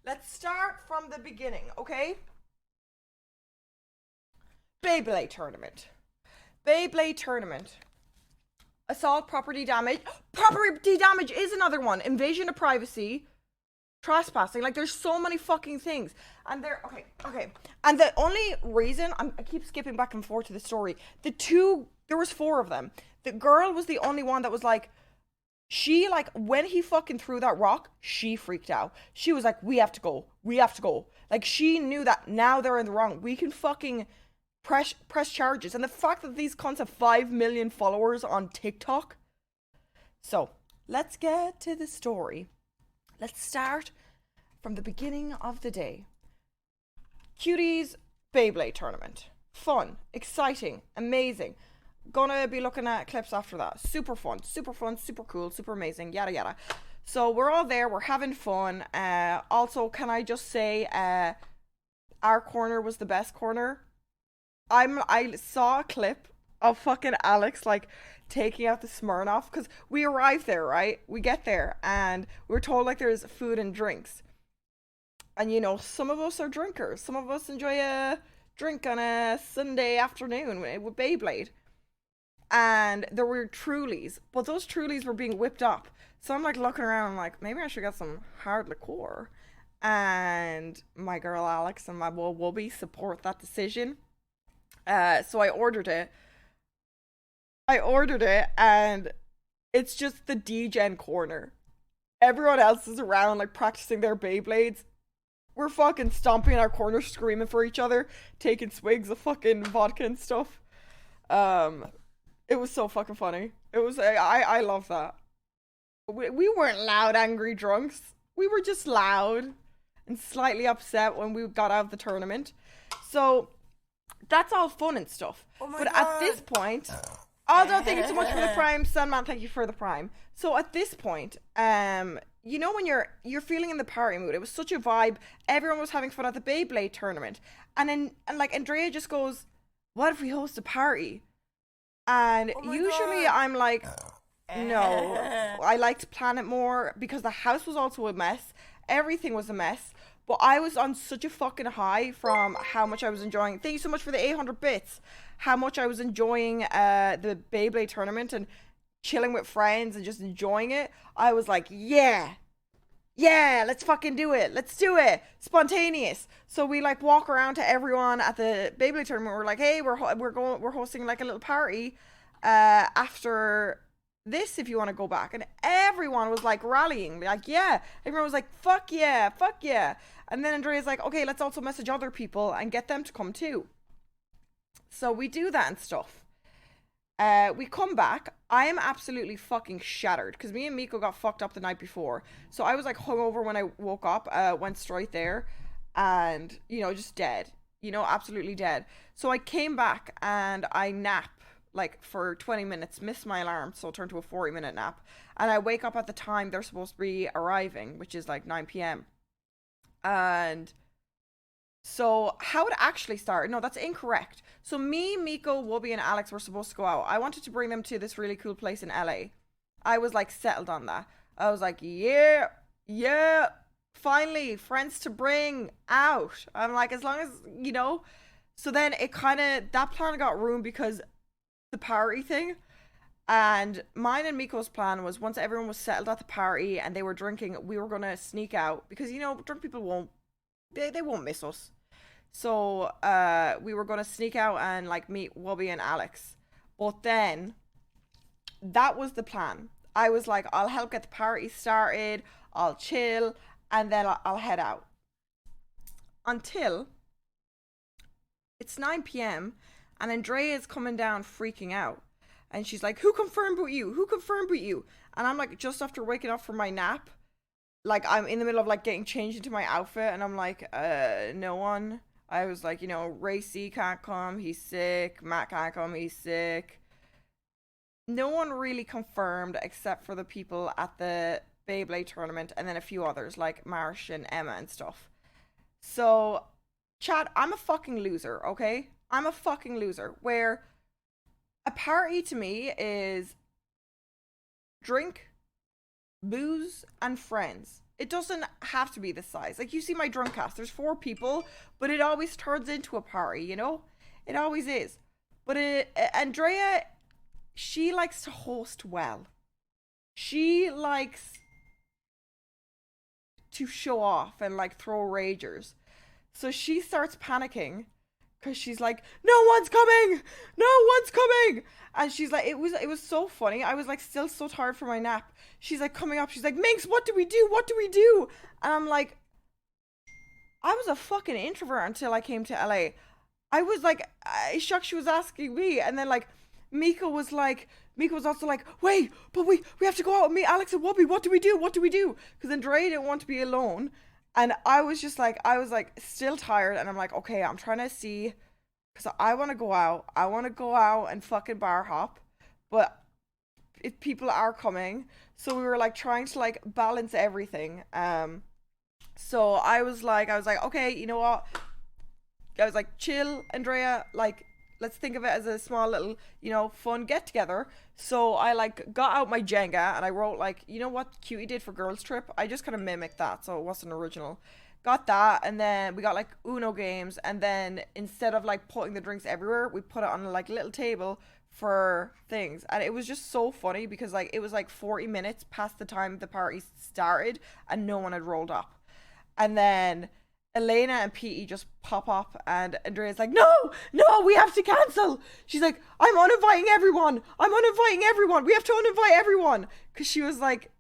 Let's start from the beginning, okay? Beyblade tournament. Beyblade tournament. Assault, property damage. Property damage is another one. Invasion of privacy. Trespassing. Like, there's so many fucking things. And they're, okay. And the only reason, I keep skipping back and forth to the story. There was four of them. The girl was the only one that was like, when he fucking threw that rock, she freaked out. She was like, we have to go. We have to go. Like, she knew that now they're in the wrong. We can fucking press charges. And the fact that these cunts have 5 million followers on TikTok. So, let's get to the story. Let's start from the beginning of the day. Cuties Beyblade tournament. Fun, exciting, amazing. Gonna be looking at clips after that. Super fun, super cool, super amazing, yada yada. So we're all there, we're having fun. Also, can I just say, our corner was the best corner. I saw a clip of fucking Alex like taking out the Smirnoff because we arrived there, right? We get there and we're told like there's food and drinks. And you know, some of us are drinkers. Some of us enjoy a drink on a Sunday afternoon with Beyblade. And there were Trulies, but those Trulies were being whipped up. So I'm like looking around, I'm like, maybe I should get some hard liqueur. And my girl Alex and my boy Wubby support that decision. So I ordered it. And it's just the D-Gen corner. Everyone else is around like practicing their Beyblades. We're fucking stomping in our corner, screaming for each other, taking swigs of fucking vodka and stuff. It was so fucking funny. I love that. We weren't loud, angry drunks. We were just loud and slightly upset when we got out of the tournament. So that's all fun and stuff. Oh my but God. at this point, although thank you so much for the prime, Sunman, thank you for the prime. So at this point, you know when you're feeling in the party mood, it was such a vibe. Everyone was having fun at the Beyblade tournament, and like Andrea just goes, "What if we host a party?" And usually God. I'm like, no, I like to plan it more because the house was also a mess. Everything was a mess. But I was on such a fucking high from how much I was enjoying. Thank you so much for the 800 bits. How much I was enjoying the Beyblade tournament and chilling with friends and just enjoying it. I was like, yeah, let's fucking do it. Let's do it. Spontaneous. So we like walk around to everyone at the Beyblade tournament. We're like, hey, we're hosting like a little party after this if you want to go back. And everyone was like rallying, like, yeah. Everyone was like, fuck yeah. And then Andrea's like, okay, let's also message other people and get them to come too. So we do that and stuff. We come back. I am absolutely fucking shattered because me and Miko got fucked up the night before. So I was like hungover when I woke up, went straight there, and just dead. Absolutely dead. So I came back and I nap like for 20 minutes, missed my alarm, so it turned to a 40-minute nap. And I wake up at the time they're supposed to be arriving, which is like 9 p.m. And so how it actually started, no, that's incorrect. So me, Miko, Wubby, and Alex were supposed to go out. I wanted to bring them to this really cool place in LA. I was like settled on that. I was like, yeah, finally, friends to bring out. I'm like, as long as, So then that plan got ruined because the party thing. And mine and Miko's plan was once everyone was settled at the party and they were drinking, we were going to sneak out because, drunk people they won't miss us. So we were going to sneak out and like meet Wubby and Alex. But then that was the plan. I was like, I'll help get the party started, I'll chill, and then I'll head out. Until it's 9 p.m. and Andrea is coming down freaking out. And she's like, who confirmed with you? And I'm like, just after waking up from my nap, like I'm in the middle of like getting changed into my outfit, and I'm like, no one. I was like, Ray C can't come, he's sick. Matt can't come, he's sick. No one really confirmed except for the people at the Beyblade tournament and then a few others like Marsh and Emma and stuff. So, chat, I'm a fucking loser, okay? I'm a fucking loser. Where a party to me is drink, booze, and friends. it doesn't have to be this size. Like, you see my drunk cast, there's 4 people, but it always turns into a party, you know? It always is. But Andrea, she likes to host well. She likes to show off and like throw ragers. So she starts panicking because she's like, no one's coming! No one's coming! And she's like, it was so funny. I was like still so tired from my nap. She's like coming up, she's like, Minx, what do we do? What do we do? And I'm like, I was a fucking introvert until I came to LA. I was like, shocked she was asking me. And then like Mika was also like, wait, but we have to go out with me, Alex and Whoopi. What do we do? What do we do? Because Andrea didn't want to be alone. And I was still tired. And I'm like, okay, I'm trying to see, because I want to go out. I want to go out and fucking bar hop. But if people are coming. So we were like trying to like balance everything. So I was like, okay, you know what? I was like, chill, Andrea, like, let's think of it as a small little, you know, fun get together. So I like got out my Jenga and I wrote like, you know what Cutie did for girls trip? I just kind of mimicked that, so it wasn't original. Got that, and then we got like Uno games, and then instead of like putting the drinks everywhere, we put it on like a little table for things. And it was just so funny because like it was like 40 minutes past the time the party started and no one had rolled up. And then Elena and Petey just pop up, and Andrea's like, no, we have to cancel. She's like, I'm uninviting everyone. We have to uninvite everyone. Because she was like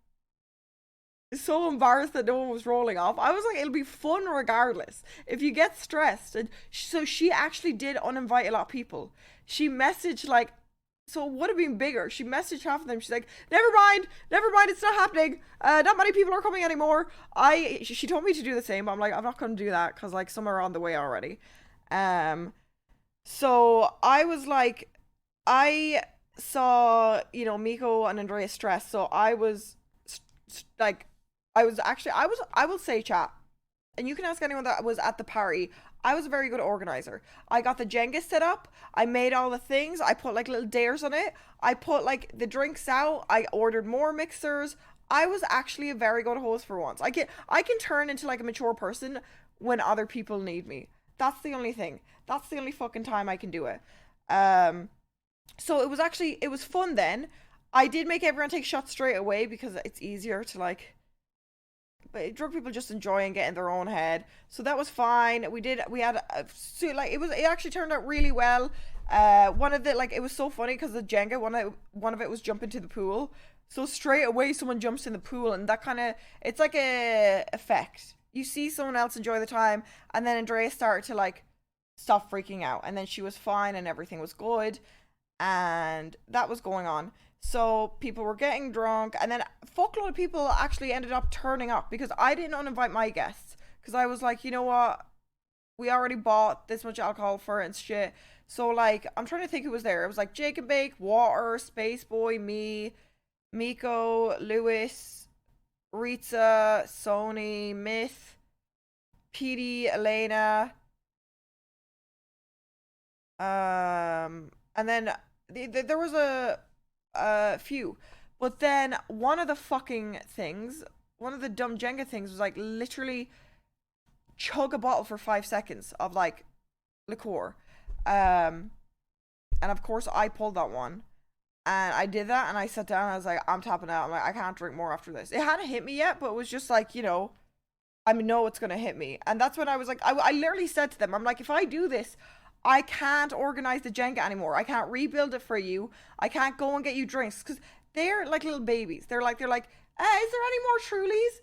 so embarrassed that no one was rolling off. I was like, it'll be fun regardless if you get stressed. And so she actually did uninvite a lot of people. She messaged like, so it would have been bigger. She messaged half of them. She's like, never mind, it's not happening. Not many people are coming anymore. She told me to do the same, but I'm like, I'm not going to do that because like some are on the way already. So I was like, I saw, you know, Miko and Andrea stressed. So I was like, I will say, chat, and you can ask anyone that was at the party, I was a very good organizer. I got the Jenga set up. I made all the things. I put like little dares on it. I put like the drinks out. I ordered more mixers. I was actually a very good host for once. I can turn into like a mature person when other people need me. That's the only thing. That's the only fucking time I can do it. So it was fun then. I did make everyone take shots straight away because it's easier to like, but drunk people just enjoy and get in their own head. So that was fine. We had it actually turned out really well. One of the, like, it was so funny because the Jenga, one of it was jumping to the pool. So straight away someone jumps in the pool, and that kind of, it's like a effect. You see someone else enjoy the time, and then Andrea started to like stop freaking out, and then she was fine and everything was good, and that was going on. So people were getting drunk, and then a fuckload of people actually ended up turning up because I didn't uninvite my guests because I was like, you know what, we already bought this much alcohol for it and shit. So like, I'm trying to think who was there. It was like Jake and Bake, Water, Space Boy, me, Miko, Lewis, Ritza, Sony, Myth, Petey, Elena, and then there was a few, but then one of the dumb Jenga things was like literally chug a bottle for 5 seconds of like liqueur, and of course I pulled that one, and I did that, and I sat down and I was like, I'm tapping out. I'm like, I can't drink more after this. It hadn't hit me yet, but it was just like, you know, I know it's gonna hit me. And that's when I was like, I literally said to them, I'm like, if I do this, I can't organize the Jenga anymore. I can't rebuild it for you. I can't go and get you drinks because they're like little babies. They're like, is there any more Trulies?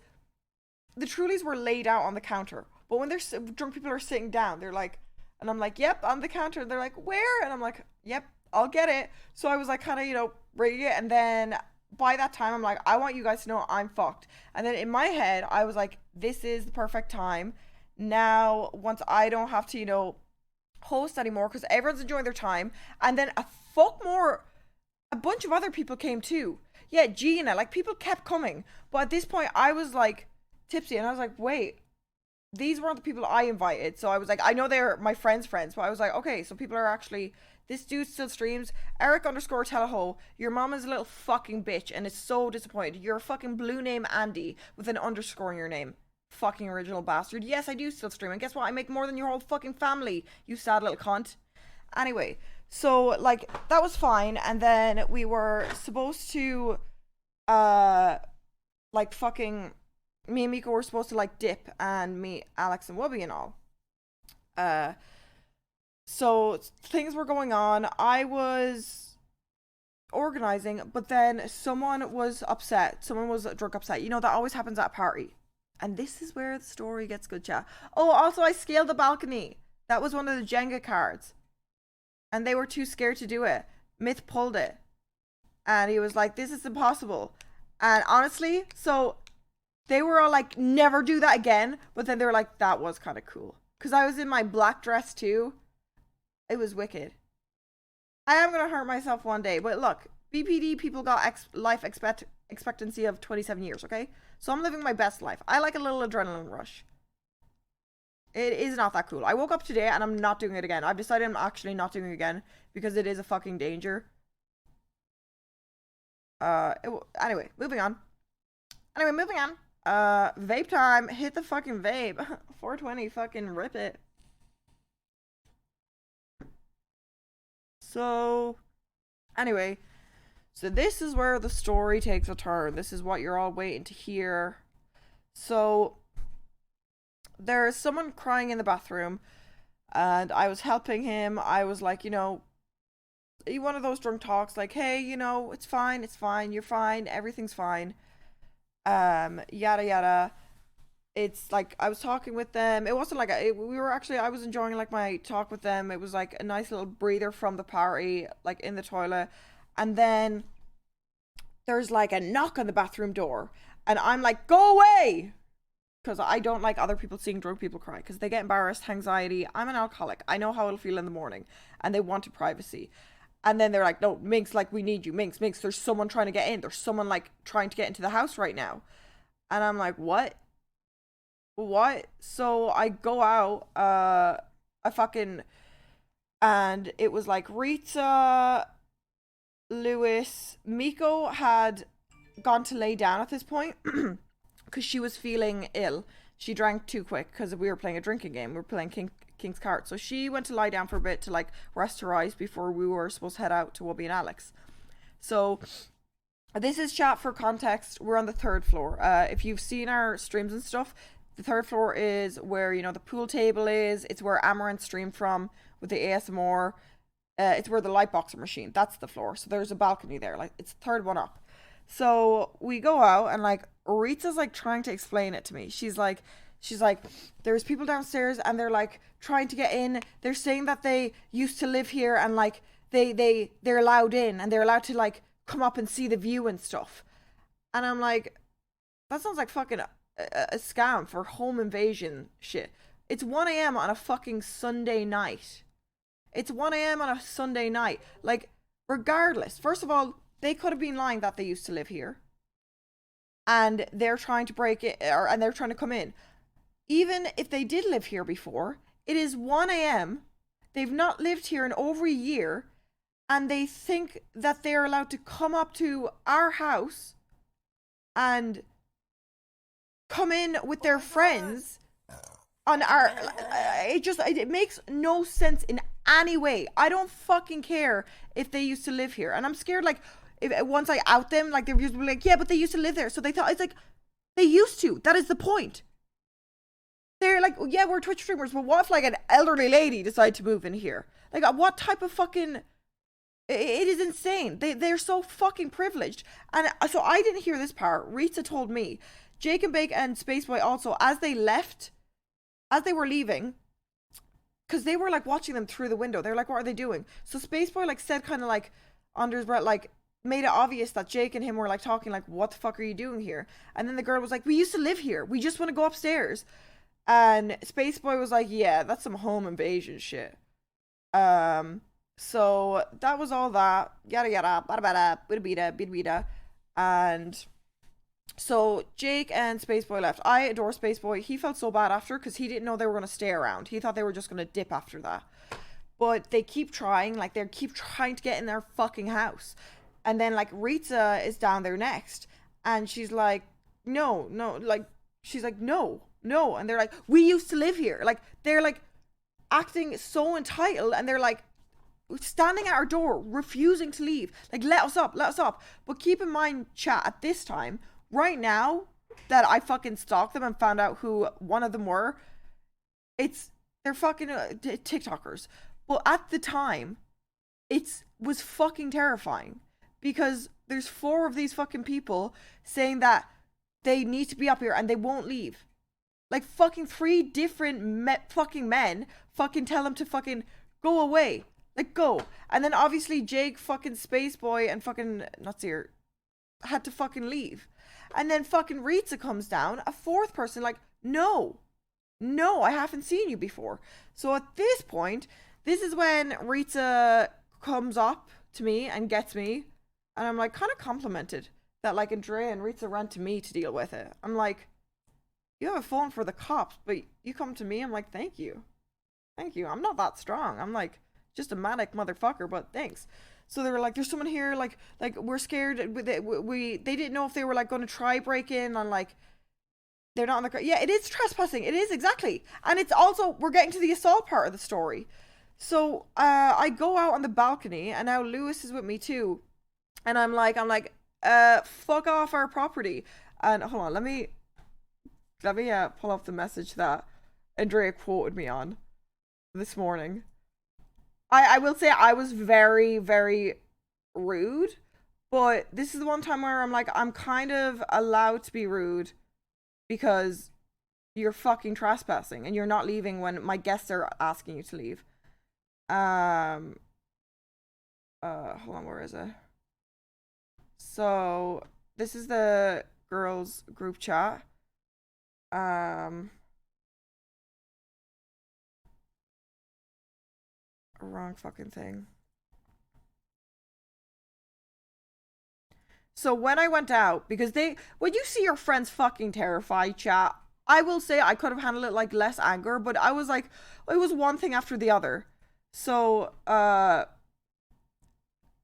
The Trulies were laid out on the counter, but when drunk people are sitting down, they're like, and I'm like, yep, on the counter. They're like, where? And I'm like, yep, I'll get it. So I was like, kind of, you know, rigging it, and then by that time, I'm like, I want you guys to know I'm fucked. And then in my head, I was like, this is the perfect time. Now, once I don't have to, you know, host anymore because everyone's enjoying their time, and then a bunch of other people came too. Yeah, Gina, like people kept coming, but at this point I was like tipsy, and I was like, wait, these weren't the people I invited. So I was like, I know they're my friends, but I was like, okay, so people are actually This dude still streams. Eric underscore Teleho. Your mom is a little fucking bitch and is so disappointed. You're a fucking blue name Andy with an underscore in your name. Fucking original bastard. Yes, I do still stream. And guess what? I make more than your whole fucking family, you sad little cunt. Anyway, so, like, that was fine. And then we were supposed to, like, fucking... Me and Miko were supposed to, like, dip and meet Alex and Wubby and all. So things were going on. I was organizing, but then someone was upset. Someone was drunk upset. You know, that always happens at a party. And this is where the story gets good, chat. Oh, also, I scaled the balcony. That was one of the Jenga cards. And they were too scared to do it. Myth pulled it. And he was like, this is impossible. And honestly, so they were all like, never do that again. But then they were like, that was kind of cool. Because I was in my black dress too. It was wicked. I am going to hurt myself one day. But look, BPD people got life expectancy of 27 years, okay? So I'm living my best life. I like a little adrenaline rush. It is not that cool. I woke up today and I'm not doing it again. I've decided I'm actually not doing it again because it is a fucking danger. Anyway, moving on. Vape time. Hit the fucking vape. 420, fucking rip it. So, anyway. So this is where the story takes a turn. This is what you're all waiting to hear. So, there's someone crying in the bathroom. And I was helping him. I was like, you know, one of those drunk talks like, hey, you know, it's fine, you're fine, everything's fine. Yada yada. It's like I was talking with them. It wasn't like I was enjoying like my talk with them. It was like a nice little breather from the party, like in the toilet. And then there's like a knock on the bathroom door, and I'm like, go away, because I don't like other people seeing drunk people cry because they get embarrassed, anxiety. I'm an alcoholic. I know how it'll feel in the morning, and they wanted privacy. And then they're like, no, Minx, like, we need you. Minx, there's someone trying to get in. There's someone, like, trying to get into the house right now. And I'm like, what? So I go out, and it was like Rita, Lewis, Miko had gone to lay down at this point because she was feeling ill. She drank too quick because we were playing a drinking game. We were playing King's Cart. So she went to lie down for a bit to like rest her eyes before we were supposed to head out to Wubby and Alex. So this is chat for context. We're on the 3rd floor. If you've seen our streams and stuff, the 3rd floor is where, you know, the pool table is. It's where Amaranth streamed from with the ASMR. It's where the light boxer machine. That's the floor. So there's a balcony there. Like, it's the 3rd one up. So we go out and like Rita's like trying to explain it to me. She's like, there's people downstairs and they're like trying to get in. They're saying that they used to live here and like they're allowed in and they're allowed to like come up and see the view and stuff. And I'm like, that sounds like fucking a scam for home invasion shit. It's 1 a.m. on a fucking Sunday night. It's 1 a.m. on a Sunday night. Like, regardless, first of all, they could have been lying that they used to live here. And they're trying to break it, and they're trying to come in. Even if they did live here before, it is 1 a.m. They've not lived here in over a year. And they think that they're allowed to come up to our house and come in with their friends on our... It makes no sense in any way. I don't fucking care if they used to live here. And I'm scared, like, once I out them, like, they're used to be like, yeah, but they used to live there. So they thought, it's like, they used to. That is the point. They're like, yeah, we're Twitch streamers, but what if, like, an elderly lady decided to move in here? Like, what type of fucking... It is insane. They're so fucking privileged. And so I didn't hear this part. Rita told me. Jake and Bake and Spaceboy also, as they were leaving, because they were, like, watching them through the window. They were like, what are they doing? So Spaceboy, like, said kind of, like, under his breath, like, made it obvious that Jake and him were like talking like, what the fuck are you doing here? And then the girl was like, we used to live here, we just want to go upstairs. And Spaceboy was like, yeah, that's some home invasion shit. So that was all that, yada yada, bada bada, bida bida bida. And so Jake and Spaceboy left. I adore Spaceboy. He felt so bad after because he didn't know they were going to stay around. He thought they were just going to dip after that. but they keep trying, like they keep trying to get in their fucking house. And then like Rita is down there next, and she's like, no, no, like she's like, no, no, and they're like, we used to live here. Like they're like acting so entitled, and they're like standing at our door, refusing to leave. Like, let us up, let us up. But keep in mind, chat, at this time, right now, that I fucking stalked them and found out who one of them were, they're fucking TikTokers. But at the time, was fucking terrifying, because there's 4 of these fucking people saying that they need to be up here and they won't leave. Like fucking 3 different fucking men fucking tell them to fucking go away. Like, go. And then obviously Jake fucking Spaceboy and fucking Nutsier had to fucking leave. And then fucking Rita comes down, a 4th person, like, no, I haven't seen you before. So at this point, this is when Rita comes up to me and gets me, and I'm like kind of complimented that like Andrea and Rita ran to me to deal with it. I'm like, you have a phone for the cops, but you come to me. I'm like, thank you. I'm not that strong. I'm like just a manic motherfucker, but thanks. So they were like, there's someone here, like we're scared. They didn't know if they were like going to try break in on, like, they're not on the, yeah, it is trespassing. It is, exactly. And it's also, we're getting to the assault part of the story. So I go out on the balcony, and now Lewis is with me too. And I'm like, fuck off our property. And hold on, let me pull up the message that Andrea quoted me on this morning. I will say I was very, very rude, but this is the one time where I'm like, I'm kind of allowed to be rude because you're fucking trespassing and you're not leaving when my guests are asking you to leave. Hold on, where is it? So this is the girls group chat. Wrong fucking thing. So when I went out, because when you see your friends fucking terrified, chat, I will say I could have handled it like less anger, but I was like, it was one thing after the other. So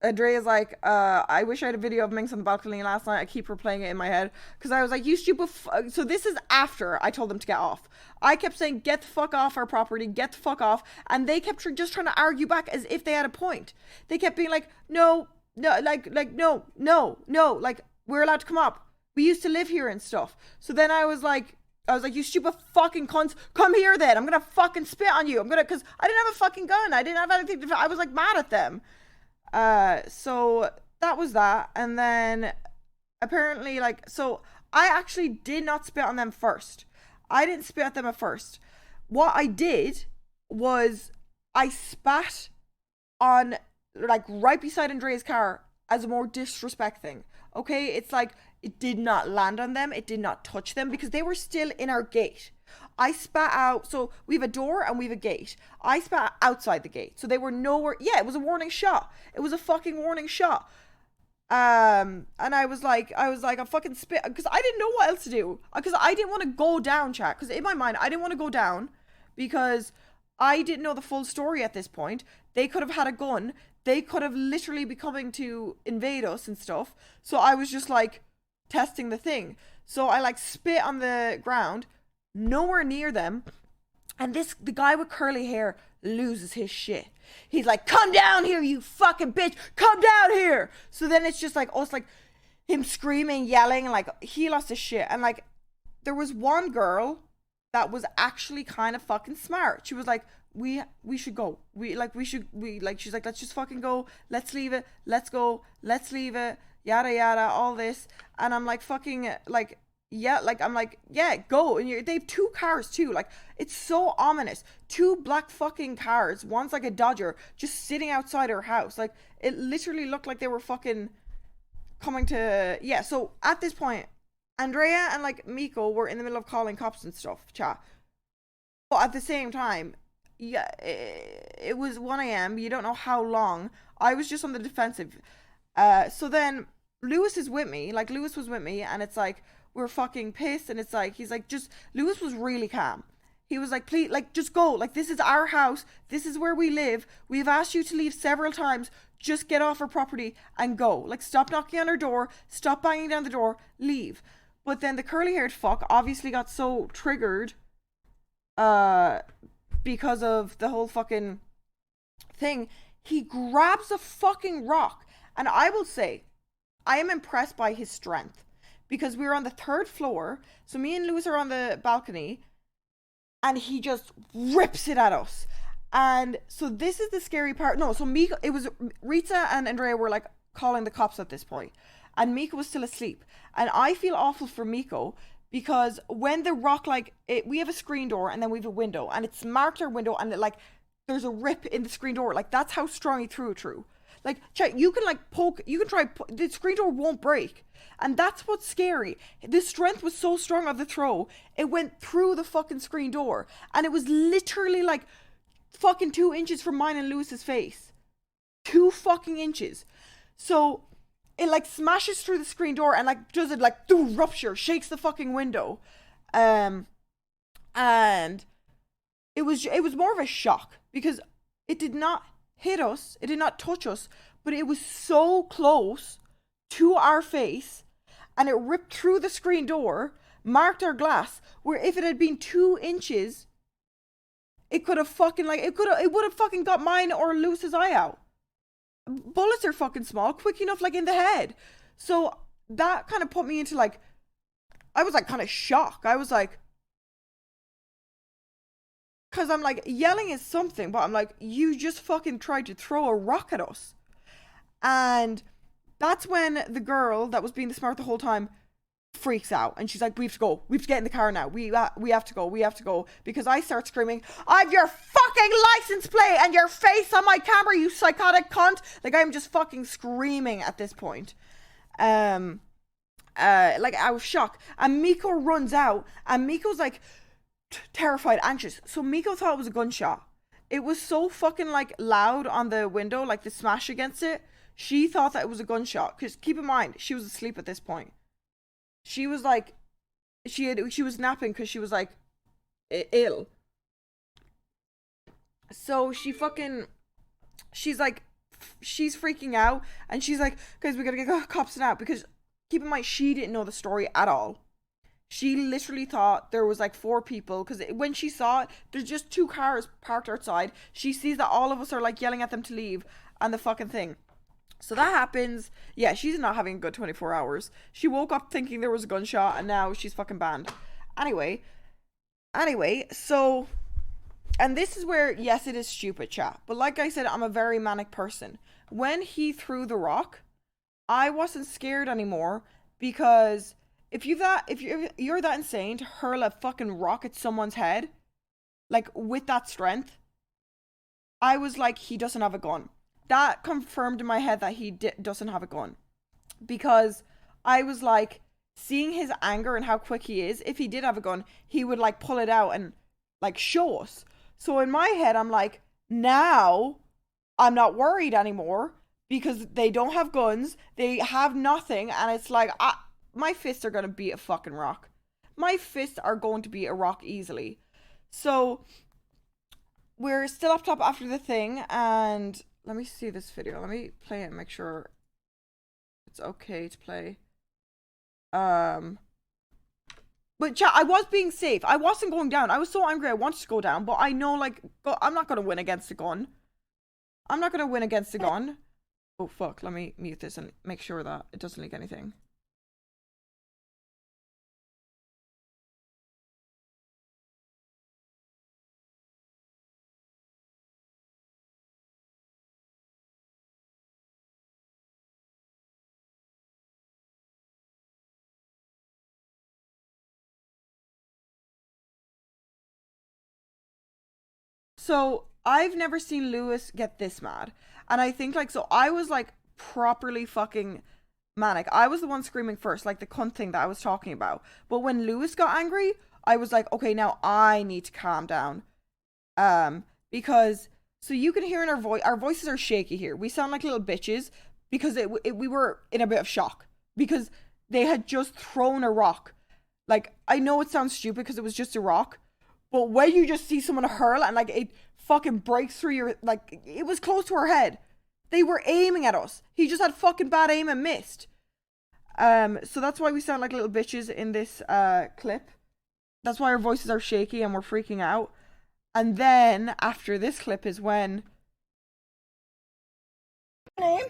Andrea's like, I wish I had a video of Minx on the balcony last night. I keep replaying it in my head because I was like, you stupid so this is after I told them to get off. I kept saying, get the fuck off our property, get the fuck off, and they kept just trying to argue back as if they had a point. They kept being like, no, like no, like, we're allowed to come up, we used to live here and stuff. So then I was like, you stupid fucking cunts, come here then, I'm gonna fucking spit on you, because I didn't have a fucking gun, I didn't have anything to, I was like mad at them. So that was that. And then apparently, like, so I actually did not spit on them first. I didn't spit at them at first. What I did was I spat on, like, right beside Andrea's car as a more disrespect thing. Okay, it's like, it did not land on them, it did not touch them, because they were still in our gate. I spat out, so we have a door and we have a gate. I spat outside the gate, so they were nowhere. Yeah, it was a warning shot. It was a fucking warning shot. And I was like, I fucking spit, because I didn't know what else to do, because I didn't want to go down, chat, because in my mind, I didn't want to go down, because I didn't know the full story at this point. They could have had a gun. They could have literally be coming to invade us and stuff. So I was just like testing the thing. So I like spit on the ground, nowhere near them. And the guy with curly hair loses his shit. He's like, come down here, you fucking bitch. Come down here. So then it's just like us, like him screaming, yelling, like he lost his shit. And like there was one girl that was actually kind of fucking smart. She was like, we should go. She's like, let's just fucking go. Let's leave it. Let's go. Let's leave it. Yada, yada, all this. And I'm like, fucking, like, yeah, like, I'm like, yeah, go. And they have 2 cars too. Like, it's so ominous. 2 black fucking cars. One's like a Dodger just sitting outside her house. Like, it literally looked like they were fucking coming to, yeah. So at this point, Andrea and like Miko were in the middle of calling cops and stuff, chat. But at the same time, yeah, it was 1 a.m. You don't know how long. I was just on the defensive. So then Lewis is with me. Like, Lewis was with me, and it's like, we're fucking pissed, and it's like, he's like, Lewis was really calm. He was like, please, like, just go. Like, this is our house. This is where we live. We've asked you to leave several times. Just get off our property and go. Like, stop knocking on our door. Stop banging down the door. Leave. But then the curly-haired fuck obviously got so triggered because of the whole fucking thing. He grabs a fucking rock. And I will say, I am impressed by his strength. Because we were on the 3rd floor. So me and Lewis are on the balcony. And he just rips it at us. And so this is the scary part. No, so Mika, it was Rita and Andrea were like calling the cops at this point. And Miko was still asleep. And I feel awful for Miko because when the rock, like, we have a screen door and then we have a window. And it's marked our window and it, like, there's a rip in the screen door. Like, that's how strong he threw it through. Like, check, you can, like, poke, you can try, the screen door won't break. And that's what's scary. The strength was so strong of the throw, it went through the fucking screen door. And it was literally, like, fucking 2 inches from mine and Lewis's face. 2 fucking inches. So it, like, smashes through the screen door and, like, does it, like, rupture, shakes the fucking window. And it was more of a shock because it did not hit us, it did not touch us, but it was so close to our face and it ripped through the screen door, marked our glass, where if it had been 2 inches, it could have fucking, like, it would have fucking got mine or Lewis's eye out. Bullets are fucking small, quick enough, like, in the head. So that kind of put me into, like, I was, like, kind of shocked. I was like, because I'm like, yelling is something, but I'm like, you just fucking tried to throw a rock at us. And that's when the girl that was being the smart the whole time freaks out. And she's like, we have to go. We have to get in the car now. We have to go. We have to go. Because I start screaming, I have your fucking license plate and your face on my camera, you psychotic cunt. Like, I'm just fucking screaming at this point. Like, I was shocked. And Miko runs out. And Miko's like, terrified, anxious. So Miko thought it was a gunshot. It was so fucking, like, loud on the window, like the smash against it. She thought that it was a gunshot. Because keep in mind, she was asleep at this point. She was like, she was napping because she was like ill. So she's freaking out and she's like, guys, we gotta get cops out, because keep in mind, she didn't know the story at all. She literally thought there was like 4 people, because when she saw it, there's just 2 cars parked outside. She sees that all of us are like yelling at them to leave and the fucking thing. So that happens. Yeah, she's not having a good 24 hours. She woke up thinking there was a gunshot and now she's fucking banned. Anyway, so, and this is where, yes, it is stupid, chat. But like I said, I'm a very manic person. When he threw the rock, I wasn't scared anymore, because if you're that insane to hurl a fucking rock at someone's head, like, with that strength, I was like, he doesn't have a gun. That confirmed in my head that he doesn't have a gun. Because I was like, seeing his anger and how quick he is, if he did have a gun, he would, like, pull it out and, like, show us. So in my head, I'm like, now I'm not worried anymore, because they don't have guns, they have nothing, and it's like, my fists are going to beat a fucking rock. My fists are going to beat a rock easily. So we're still up top after the thing, and let me see this video. Let me play it and make sure it's okay to play. But chat, I was being safe. I wasn't going down. I was so angry I wanted to go down, but I know, like, I'm not going to win against a gun. I'm not going to win against a gun. Oh, fuck. Let me mute this and make sure that it doesn't leak anything. So I've never seen Lewis get this mad. And I think, like, so I was, like, properly fucking manic. I was the one screaming first, like the cunt thing that I was talking about. But when Lewis got angry, I was like, okay, now I need to calm down. Because, so you can hear in our voices are shaky here. We sound like little bitches because we were in a bit of shock. Because they had just thrown a rock. Like, I know it sounds stupid because it was just a rock, But when you just see someone hurl and like it fucking breaks through your, like, it was close to her head. They were aiming at us. He just had fucking bad aim and missed. So that's why we sound like little bitches in this clip. That's why our voices are shaky and we're freaking out. And then after this clip is when... Name?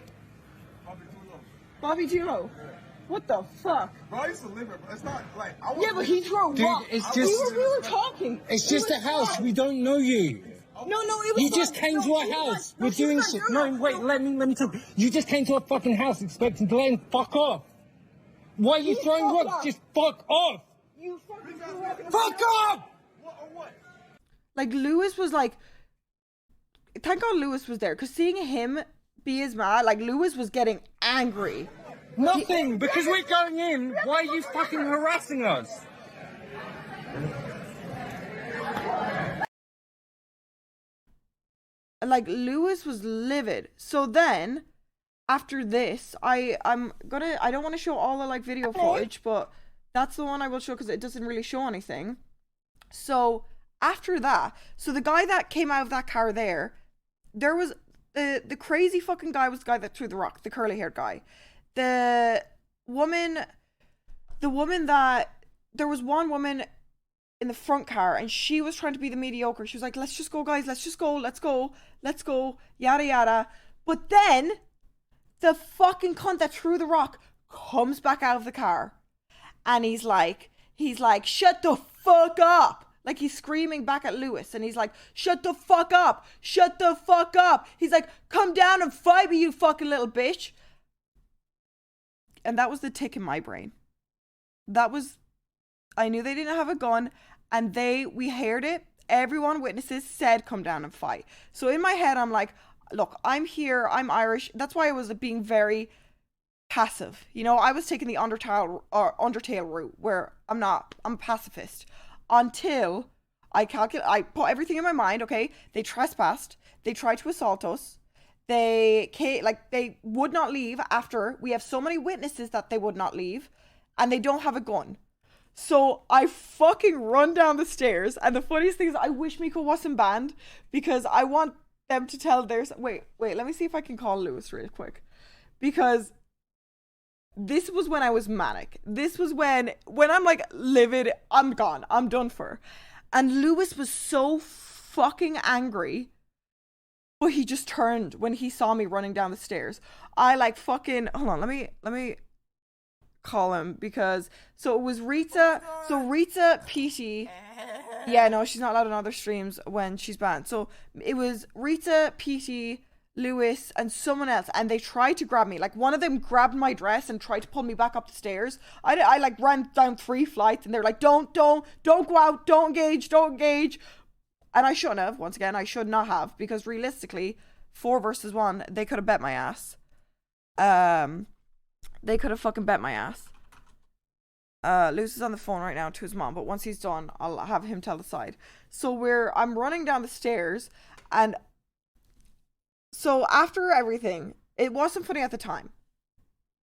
Bobby Tulo. Yeah. What the fuck? Bro, I used to live it, but it's not like... Yeah, but he drove off. It's just... We were talking. It's just a house. We don't know you. No, it was... You just came to our house. We're doing shit. No, wait, let me talk. You just came to a fucking house expecting to let him fuck off. Why are you throwing rocks? Just fuck off. You fucking threw up. Fuck off! What? Like, Lewis was like... Thank God Lewis was there, because seeing him be as mad, like, Lewis was getting angry. Nothing, because we're going in. Why are you fucking harassing us? Like, Lewis was livid. So then, after this, I don't want to show all the, like, video footage, but that's the one I will show because it doesn't really show anything. So, after that, so the guy that came out of that car there was, the crazy fucking guy was the guy that threw the rock, the curly-haired guy. The woman that, there was one woman in the front car and she was trying to be the mediocre. She was like, let's just go, guys, let's go, yada yada. But then the fucking cunt that threw the rock comes back out of the car and he's like, shut the fuck up. Like, he's screaming back at Lewis and he's like, shut the fuck up. He's like, come down and fight me, you fucking little bitch. And that was the tick in my brain. I knew they didn't have a gun and we heard it. Everyone, witnesses said, come down and fight. So in my head, I'm like, look, I'm here, I'm Irish. That's why I was being very passive. You know, I was taking the Undertale route where I'm a pacifist. Until I put everything in my mind, okay? They trespassed. They tried to assault us. They would not leave after we have so many witnesses that they would not leave. And they don't have a gun. So I fucking run down the stairs. And the funniest thing is I wish Miko wasn't banned because I want them to tell theirs. Wait, let me see if I can call Lewis real quick. Because this was when I was manic. This was when I'm like livid, I'm gone, I'm done for. And Lewis was so fucking angry. But he just turned when he saw me running down the stairs. I like fucking, hold on, let me call him because, so it was Rita, PT. Yeah, no, she's not allowed on other streams when she's banned. So it was Rita, PT, Lewis, and someone else, and they tried to grab me. Like, one of them grabbed my dress and tried to pull me back up the stairs. I like ran down 3 flights, and they're like, don't go out, don't engage. And I shouldn't have. Once again, I should not have, because realistically, 4 versus 1, they could have bet my ass. They could have fucking bet my ass. Lewis is on the phone right now to his mom, but once he's done, I'll have him tell the side. So I'm running down the stairs, and so after everything, it wasn't funny at the time.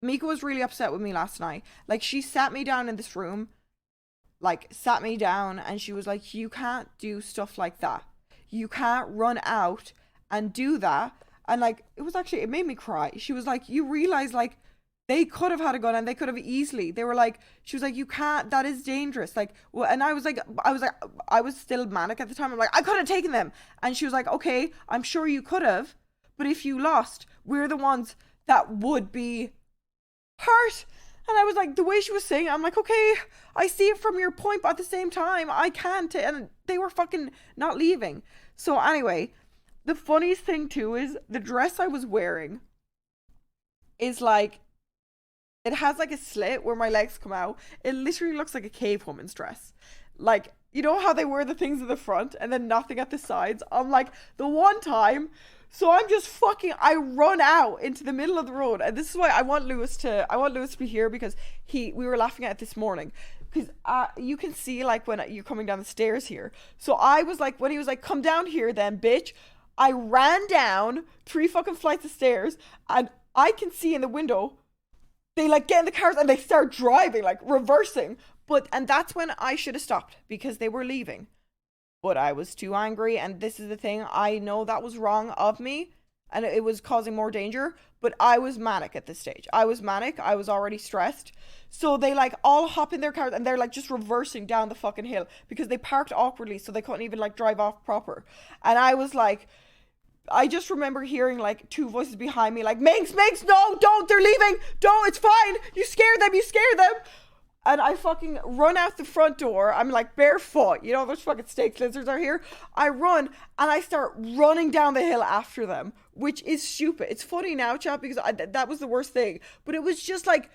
Mika was really upset with me last night. Like, she sat me down in this room, and she was like, you can't do stuff like that. You can't run out and do that. And like, it made me cry. She was like, you realize, like, they could have had a gun and they could have easily. They were like, she was like, you can't, that is dangerous. Like, well, and I was still manic at the time. I'm like, I could have taken them. And she was like, okay, I'm sure you could have. But if you lost, we're the ones that would be hurt. And I was like, the way she was saying it, I'm like, okay, I see it from your point, but at the same time, I can't. And they were fucking not leaving. So anyway, the funniest thing too is the dress I was wearing is like, it has like a slit where my legs come out. It literally looks like a cave woman's dress. Like, you know how they wear the things at the front and then nothing at the sides? I'm like, the one time... So I'm just I run out into the middle of the road. And this is why I want Lewis to be here, because we were laughing at it this morning. Because you can see, like, when you're coming down the stairs here. So I was like, when he was like, come down here then, bitch. I ran down 3 fucking flights of stairs, and I can see in the window, they like get in the cars and they start driving, like reversing. And that's when I should have stopped, because they were leaving. but I was too angry. And this is the thing, I know that was wrong of me and it was causing more danger, but I was manic at this stage. I was manic. I was already stressed. So they like all hop in their cars and they're like just reversing down the fucking hill because they parked awkwardly so they couldn't even like drive off proper. And I was like, I just remember hearing like two voices behind me like, Minx, no, don't, they're leaving. Don't, it's fine. You scared them. And I fucking run out the front door. I'm like barefoot. You know, those fucking snake lizards are here. I run and I start running down the hill after them, which is stupid. It's funny now, chat, because that was the worst thing. But it was just like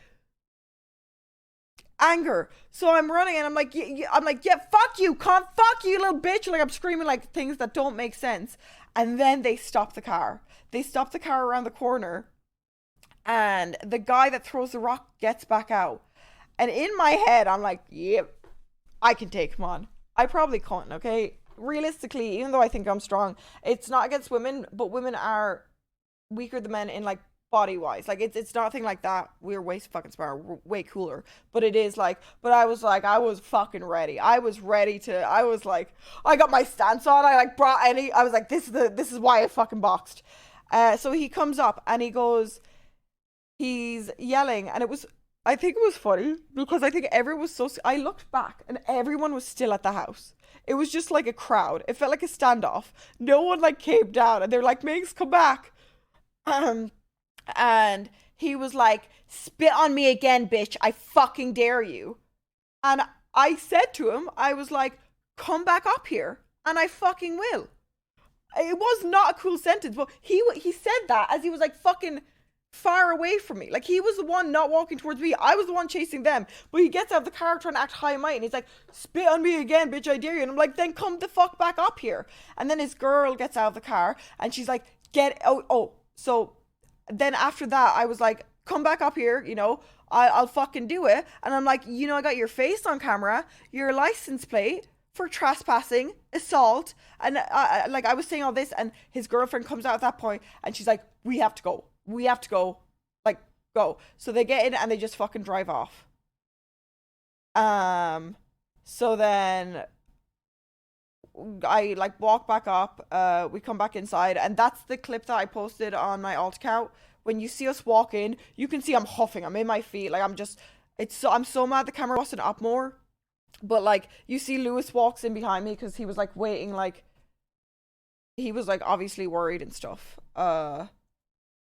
anger. So I'm running and I'm like, yeah, fuck you, cunt, fuck you, little bitch. Like I'm screaming like things that don't make sense. And then they stop the car. They stop the car around the corner. And the guy that throws the rock gets back out. And in my head, I'm like, yep, I can take him on. I probably can't, okay? Realistically, even though I think I'm strong, it's not against women, but women are weaker than men in, like, body-wise. Like, it's nothing like that. We're way fucking smarter. We're way cooler. But it is, like, but I was fucking ready. I was like, I got my stance on. I, like, I was like, this is why I fucking boxed. So he comes up and he's yelling, and I think it was funny because I think everyone was I looked back and everyone was still at the house. It was just like a crowd. It felt like a standoff. No one like came down and they're like, Minx, come back. And he was like, spit on me again, bitch. I fucking dare you. And I said to him, I was like, come back up here and I fucking will. It was not a cool sentence, but he said that as he was like fucking far away from me. Like he was the one not walking towards me. I was the one chasing them. But he gets out of the car trying to act high and mighty and he's like, spit on me again, bitch, I dare you. And I'm like, then come the fuck back up here. And then his girl gets out of the car and she's like, so then after that I was like, come back up here, you know, I'll fucking do it. And I'm like, you know, I got your face on camera, your license plate for trespassing, assault, and I was saying all this, and his girlfriend comes out at that point and she's like, we have to go, like, go. So they get in and they just fucking drive off. So then I like walk back up, we come back inside, and that's the clip that I posted on my alt account. When you see us walk in, you can see I'm huffing, I'm in my feet, like I'm so mad the camera wasn't up more. But like you see Lewis walks in behind me because he was like waiting, like he was like obviously worried and stuff. But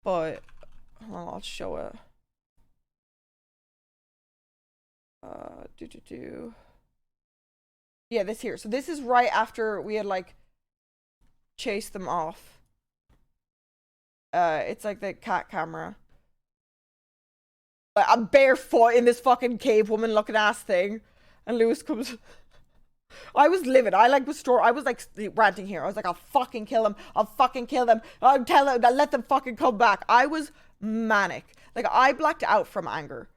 hold on, I'll show it. Yeah, this here. So this is right after we had like chased them off. It's like the cat camera. Like I'm barefoot in this fucking cave woman looking ass thing, and Lewis comes. I was livid. I was like ranting here. I was like, I'll fucking kill them. I'll fucking kill them. I'll tell them. I'll let them fucking come back. I was manic. Like I blacked out from anger.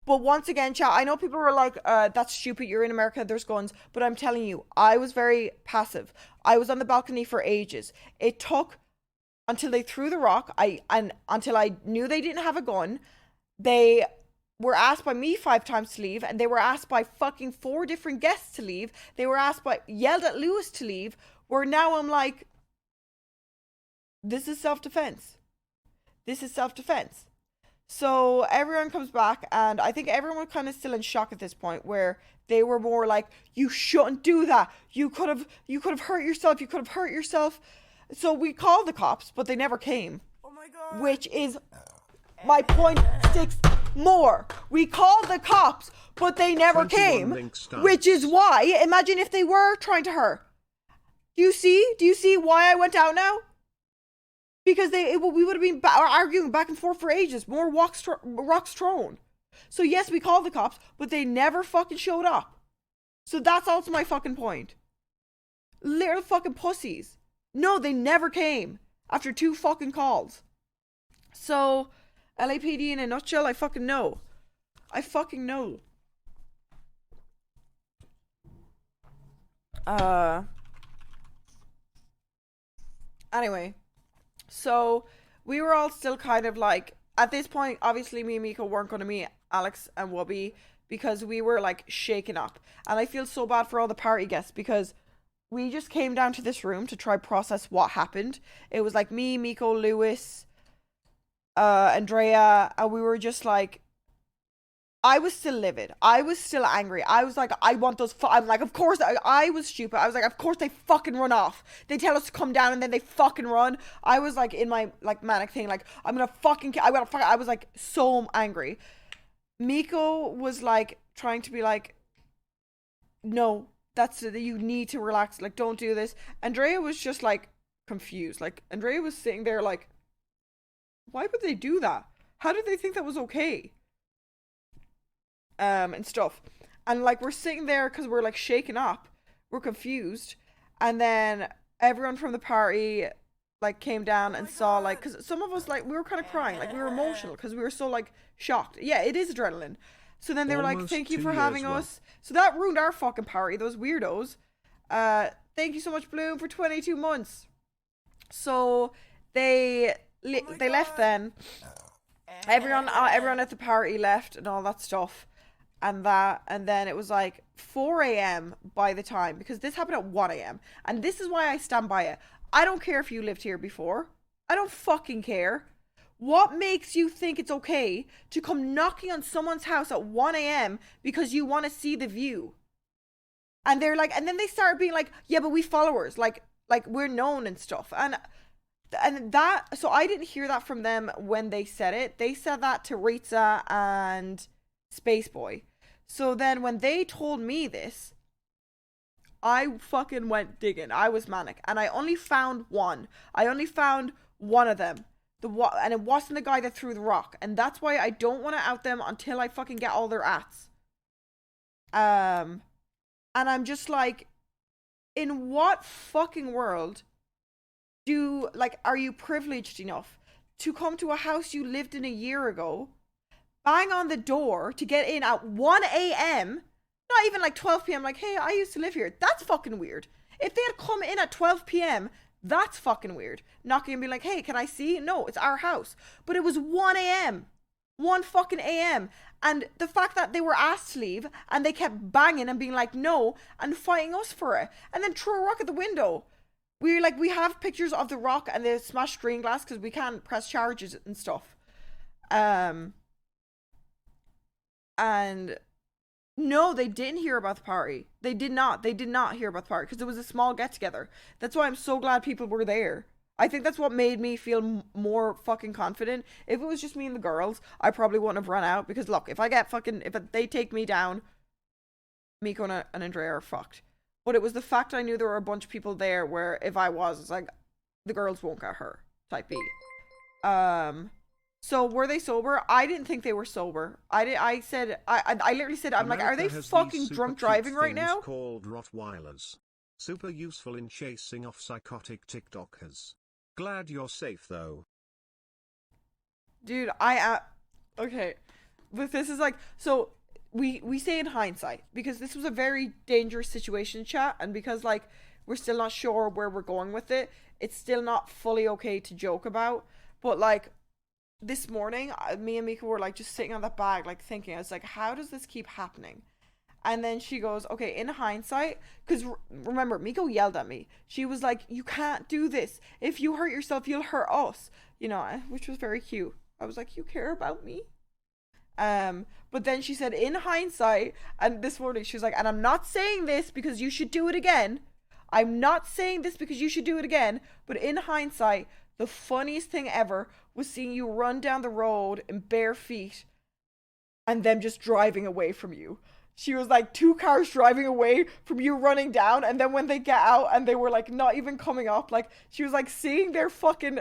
But once again, chat, I know people were like, that's stupid. You're in America. There's guns. But I'm telling you, I was very passive. I was on the balcony for ages. It took until they threw the rock. Until I knew they didn't have a gun. They were asked by me 5 times to leave, and they were asked by fucking 4 different guests to leave. They were yelled at Lewis to leave, where now I'm like, this is self-defense. This is self-defense. So everyone comes back, and I think everyone was kind of still in shock at this point, where they were more like, you shouldn't do that. You could have hurt yourself. You could have hurt yourself. So we called the cops, but they never came. Oh my God. Which is my point 6 more. We called the cops, but they never came. Which is why, imagine if they were trying to hurt. Do you see why I went out now? Because we would have been arguing back and forth for ages. More rocks thrown. So yes, we called the cops, but they never fucking showed up. So that's also my fucking point. Little fucking pussies. No, they never came after 2 fucking calls. So LAPD in a nutshell, I fucking know. I fucking know. Anyway, so we were all still kind of like, at this point, obviously me and Miko weren't going to meet Alex and Wubby because we were like shaken up. And I feel so bad for all the party guests because we just came down to this room to try process what happened. It was like me, Miko, Lewis, Andrea, and we were just like, I was still livid. I was still angry. I was like, I want those. I'm like, of course. I was stupid. I was like, of course they fucking run off. They tell us to come down and then they fucking run. I was like in my like manic thing, like I'm gonna fucking. I was like so angry. Miko was like trying to be like, no, that's you need to relax. Like, don't do this. Andrea was just like confused. Like Andrea was sitting there like, why would they do that? How did they think that was okay? And stuff. And like we're sitting there because we're like shaken up. We're confused. And then everyone from the party like came down and saw like, because some of us like we were kind of crying, like we were emotional because we were so like shocked. Yeah, it is adrenaline. So then they were like, Almost thank you 2 for having years, us. So that ruined our fucking party, those weirdos. Thank you so much, Bloom, for 22 months. So they left then. Everyone at the party left and all that stuff. And then it was like 4 a.m. by the time, because this happened at 1 a.m. And this is why I stand by it. I don't care if you lived here before. I don't fucking care. What makes you think it's okay to come knocking on someone's house at 1 a.m. because you want to see the view? And they're like, and then they start being like, yeah, but we followers, like we're known and stuff. And that, so I didn't hear that from them when they said it. They said that to Ritza and Spaceboy. So then when they told me this, I fucking went digging. I was manic. And I only found one. I only found one of them. And it wasn't the guy that threw the rock. And that's why I don't want to out them until I fucking get all their ats. And I'm just like, in what fucking world are you privileged enough to come to a house you lived in a year ago, bang on the door to get in at 1 a.m., not even like 12 p.m., like, hey, I used to live here. That's fucking weird. If they had come in at 12 p.m., that's fucking weird. Knocking and being like, hey, can I see? No, it's our house. But it was 1 a.m. 1 fucking a.m. And the fact that they were asked to leave and they kept banging and being like, no, and fighting us for it. And then threw a rock at the window. We have pictures of the rock and the smashed screen glass because we can't press charges and stuff. And no, they didn't hear about the party. They did not hear about the party because it was a small get together. That's why I'm so glad people were there. I think that's what made me feel more fucking confident. If it was just me and the girls, I probably wouldn't have run out because look, if they take me down, Miko and Andrea are fucked. But it was the fact I knew there were a bunch of people there where if I was, it's like, the girls won't get hurt, type B. So were they sober? I didn't think they were sober. I literally said, I'm like, are they fucking drunk driving right now? Called Rottweilers. Super useful in chasing off psychotic TikTokers. Glad you're safe though. Dude, okay. But this is like, so we say in hindsight, because this was a very dangerous situation, chat, and because like we're still not sure where we're going with it, it's still not fully okay to joke about. But like this morning, me and Mika were like just sitting on that bag, like thinking, I was like, how does this keep happening? And then she goes, okay, in hindsight, because remember, Miko yelled at me. She was like, you can't do this. If you hurt yourself, you'll hurt us. You know, which was very cute. I was like, you care about me? But then she said, in hindsight, and this morning she was like, and I'm not saying this because you should do it again. I'm not saying this because you should do it again. But in hindsight, the funniest thing ever was seeing you run down the road in bare feet and them just driving away from you. She was like 2 cars driving away from you running down, and then when they get out and they were like not even coming up, like she was like seeing their fucking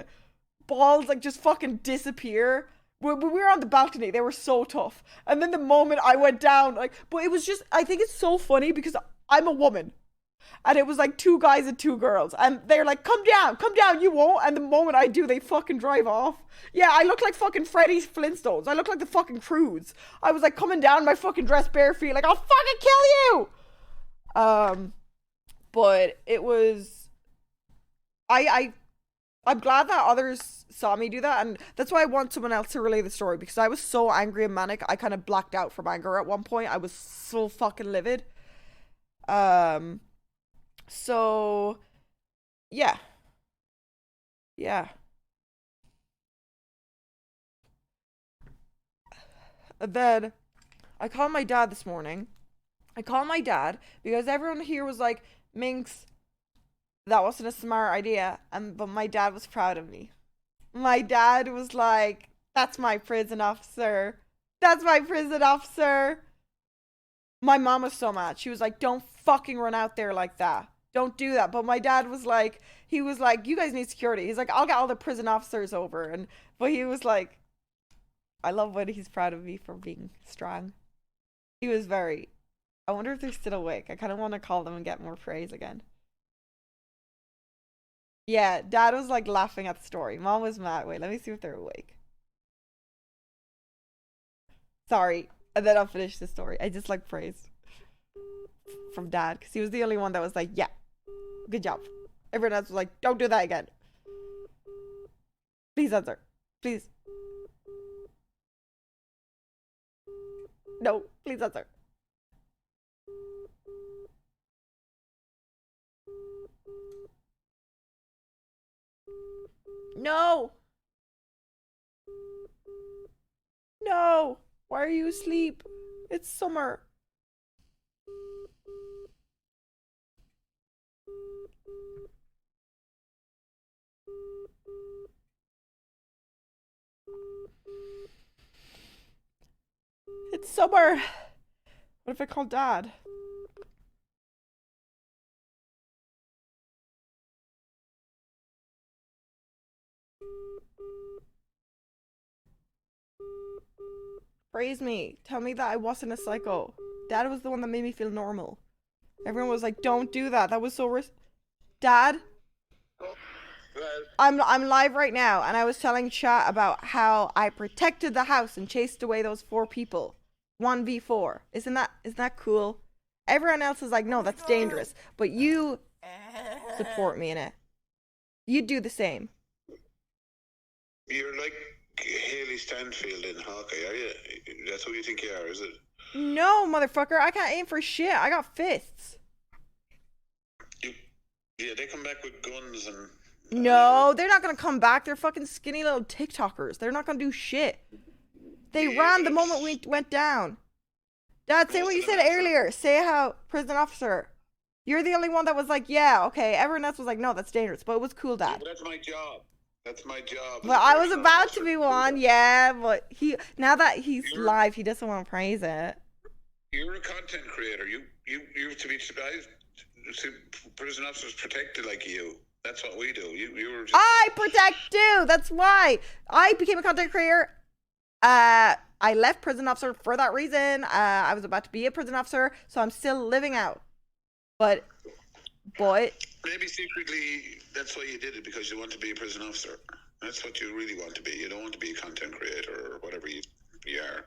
balls like just fucking disappear. We were on the balcony, they were so tough. And then the moment I went down, like, but it was just, I think it's so funny because I'm a woman. And it was like 2 guys and 2 girls. And they're like, come down, you won't. And the moment I do, they fucking drive off. Yeah, I look like fucking Freddy Flintstones. I look like the fucking Crudes. I was like coming down my fucking dress bare feet, like, I'll fucking kill you! But it was, I'm glad that others saw me do that, and that's why I want someone else to relay the story, because I was so angry and manic, I kind of blacked out from anger at one point. I was so fucking livid. So, yeah. Yeah. And then I called my dad this morning. I called my dad because everyone here was like, Minx, that wasn't a smart idea. But my dad was proud of me. My dad was like, that's my prison officer. That's my prison officer. My mom was so mad. She was like, don't fucking run out there like that. Don't do that. But my dad was like, he was like, you guys need security. He's like, I'll get all the prison officers over. But he was like, I love when he's proud of me for being strong. He was very, I wonder if they're still awake. I kind of want to call them and get more praise again. Yeah, dad was like laughing at the story. Mom was mad. Wait, let me see if they're awake. Sorry. And then I'll finish the story. I just like praise from dad because he was the only one that was like, yeah, good job. Everyone else was like, don't do that again. Please answer. Please. No, please answer. No. No. Why are you asleep? It's summer. It's summer. What if I call dad? Praise me. Tell me that I wasn't a psycho. Dad was the one that made me feel normal. Everyone was like, don't do that. That was so Dad? I'm live right now, and I was telling chat about how I protected the house and chased away those 4 people. 1v4. Isn't that cool? Everyone else is like, no, that's dangerous. But you support me in it. You do the same. You're like Haley Stanfield in hockey, are you? That's who you think you are, is it? No, motherfucker. I can't aim for shit. I got fists. Yeah, they come back with guns and... No, they're not gonna come back. They're fucking skinny little TikTokers. They're not gonna do shit. They ran the moment we went down. Dad, say what you said earlier. Say how prison officer. You're the only one that was like, yeah, okay. Everyone else was like, no, that's dangerous. But it was cool, Dad. Yeah, but that's my job. That's my job. Well, I was about to be one, yeah, but now that he's live, he doesn't want to praise it. You're a content creator. You have to be surprised. Prison officers protected like you. That's what we do. You were just... I protect too. That's why I became a content creator. I left prison officer for that reason. I was about to be a prison officer, so I'm still living out. But maybe secretly that's why you did it, because you want to be a prison officer. That's what you really want to be. You don't want to be a content creator or whatever you are.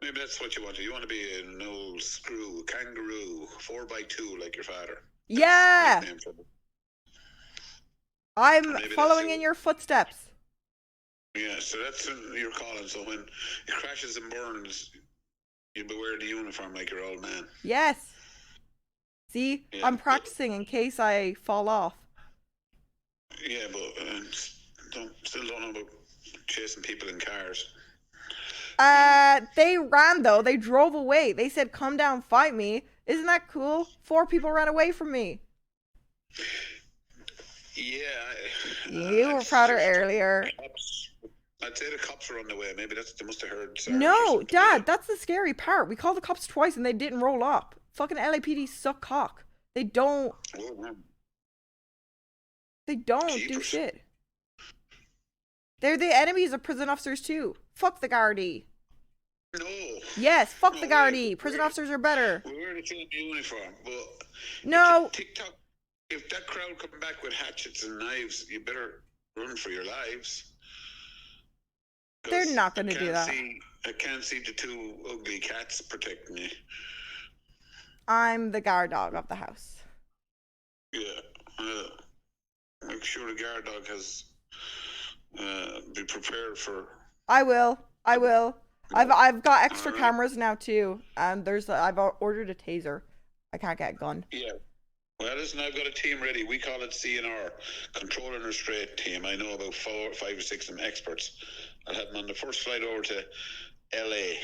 Maybe that's what you want to. You want to be an old screw, kangaroo, 4x2 like your father. Yeah. I'm following in your footsteps. Yeah, so that's your calling. So when it crashes and burns, you'll be wearing the uniform like your old man. Yes. See, yeah. I'm practicing in case I fall off. Yeah, but still don't know about chasing people in cars. They ran though. They drove away. They said, "Come down, fight me." Isn't that cool? 4 people ran away from me. Yeah. You were prouder earlier. I'd say the cops were on the way. Maybe they must have heard. No, Dad, that's the scary part. We called the cops twice and they didn't roll up. Fucking LAPD suck cock. They don't. They don't do shit. They're the enemies of prison officers too. Fuck the Gardaí. No. Yes, fuck the Gardaí. Prison officers are better. We wear the same uniform, but no. TikTok. If that crowd come back with hatchets and knives, you better run for your lives. They're not going to do that. I can't see the 2 ugly cats protecting me. I'm the guard dog of the house. Yeah. Make sure the guard dog has... be prepared for... I will. I've got extra cameras now too, and I've ordered a taser. I can't get a gun. Yeah. Well, listen, I've got a team ready. We call it CNR, Control and Restraint Team. I know about 4, 5 or 6 of them experts. I'll have them on the first flight over to LA.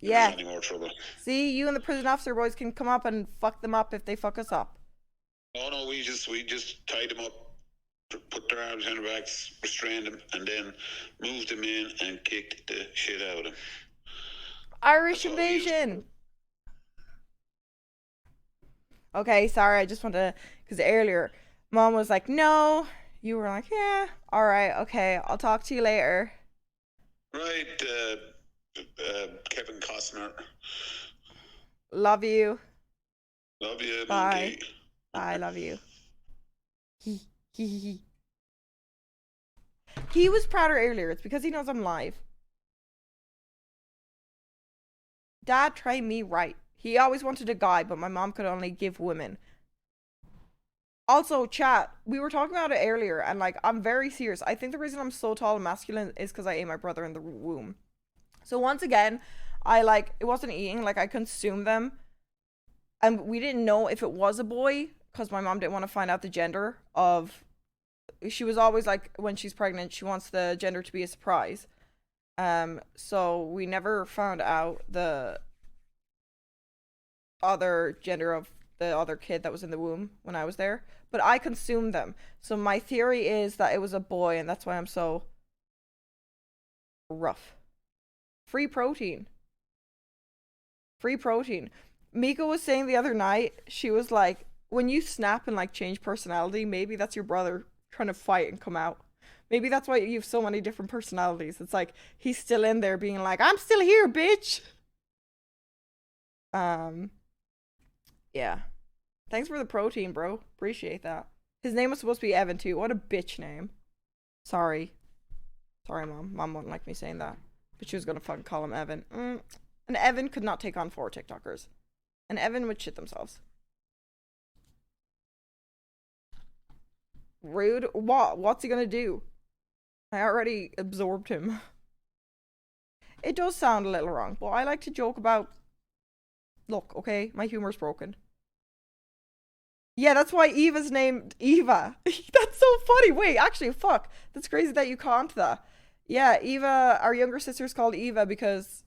Yeah. Any more trouble? See, you and the prison officer boys can come up and fuck them up if they fuck us up. Oh no, we just tied them up, put their arms behind their backs, restrained them, and then moved them in and kicked the shit out of them. Irish invasion. Okay, sorry, I just wanted to, because earlier, Mom was like, no. You were like, yeah, all right, okay, I'll talk to you later. Right, Kevin Costner. Love you. Love you, Bye. monkey. Bye, love you. He was prouder earlier. It's because he knows I'm live. Dad trained me right. He always wanted a guy, but my mom could only give women. Also, chat, we were talking about it earlier, and like, I'm very serious. I think the reason I'm so tall and masculine is because I ate my brother in the womb. So once again, it wasn't eating, like I consumed them. And we didn't know if it was a boy, because my mom didn't want to find out the gender of, she was always like, when she's pregnant, she wants the gender to be a surprise. So we never found out the other gender of the other kid that was in the womb when I was there, but I consumed them. So my theory is that it was a boy, and that's why I'm so rough. Free protein. Free protein. Mika was saying the other night, she was like, when you snap and like change personality, maybe that's your brother trying to fight and come out. Maybe that's why you have so many different personalities. It's like he's still in there being like, I'm still here, bitch. Yeah. Thanks for the protein, bro. Appreciate that. His name was supposed to be Evan too. What a bitch name. Sorry. Sorry, Mom. Mom wouldn't like me saying that. But she was gonna fucking call him Evan. And Evan could not take on 4 TikTokers. And Evan would shit themselves. Rude? What? What's he gonna do? I already absorbed him. It does sound a little wrong, but I like to joke about... Look, okay? My humor's broken. Yeah, that's why Eva's named Eva. That's so funny. Wait, actually, fuck. That's crazy that you conned that. Yeah, Eva, our younger sister's called Eva because